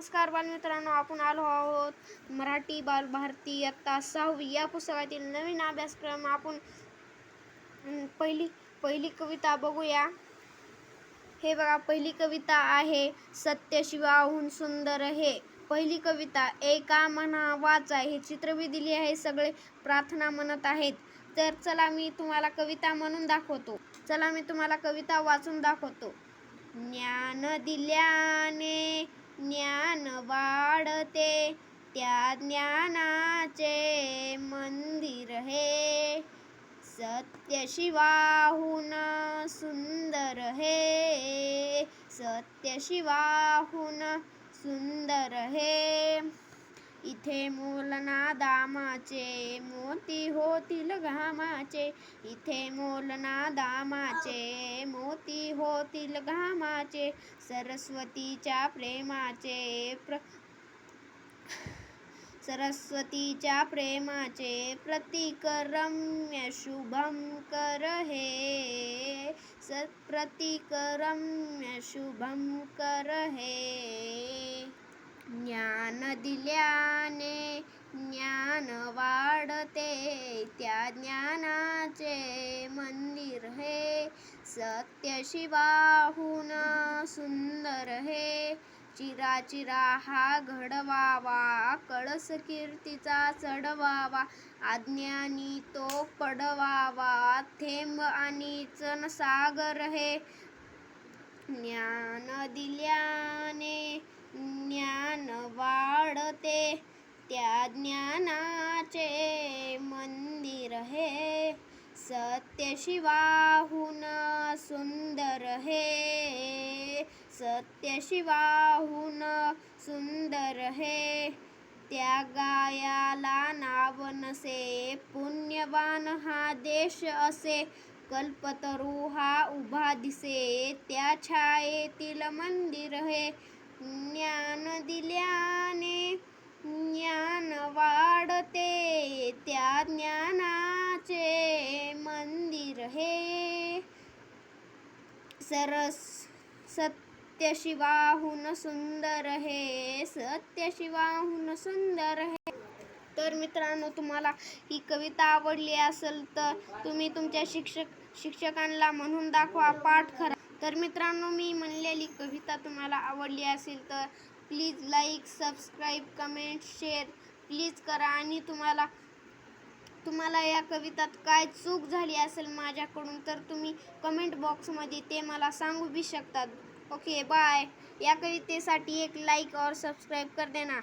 नमस्कार बालमित्रांनो, आपण आलो आहोत मराठी बालभारती इयत्ता 6वी या पुस्तकातील नवीन अभ्यासक्रम. आपण पहिली कविता बघूया. हे बघा, पहिली कविता आहे सत्य शिवाहून सुंदर हे. पहिली कविता एका म्हणा वाचा. हे चित्र बी दिले आहे, सगळे प्रार्थना म्हणत आहेत. तर चला मी तुम्हाला कविता म्हणून दाखवतो. चला मी तुम्हाला कविता वाचून दाखवतो. ज्ञान दिल्याने ज्ञान वाढते, त्या ज्ञानाचे मंदिर हे. सत्य शिवाहून सुंदर हे, सत्य शिवाहून सुंदर हे. इथे मोलना दामाचे, मोती होतील घामाचे. इथे मोलना दामाचे, मोती होतील घामाचे. सरस्वतीच्या प्रेमाचे सरस्वतीच्या प्रेमाचे प्रतीक रम्य शुभंकर हे. प्रतीक रम्य शुभंकर हे. ज्ञान दिल्याने ज्ञान वाढते, त्या ज्ञानाचे मंदिर हे. सत्य शिवाहून सुंदर हे. चिरा चिरा हा घडवावा, कळस कीर्तीचा चढवावा. अज्ञानी तो पडवावा, थेंब आणि सागर हे. ज्ञान दिल्याने ज्ञान वाढते, त्या ज्ञानाचे मंदिर हे. सत्य शिवाहून सुंदर हे, सत्य शिवाहून सुंदर हे. त्या गायाला नाव नसे, पुण्यवान हा देश असे. कल्पतरू हा उभा दिसे, त्या छायेतील मंदिर हे. ज्ञान दिल्याने ज्ञान वाढते, त्या ज्ञानाचे मंदिर हे. सत्य शिवाहून सुंदर हे, सत्य शिवाहून सुंदर हे. तर मित्रांनो, तुम्हाला ही कविता आवडली असेल तर तुम्ही तुमच्या शिक्षकांना म्हणून दाखवा, पाठ करा. तर मित्रांनो, मी म्हणलेली कविता तुम्हाला आवडली असेल तर please like, subscribe, comment, share please करा. आणि तुम्हाला या कवितात काय चूक झाली असेल माझ्याकडून तर तुम्ही कमेंट बॉक्समध्ये ते मला सांगू बी शकतात. Okay, bye. या कवितेसाठी एक लाईक और सब्सक्राइब कर देना.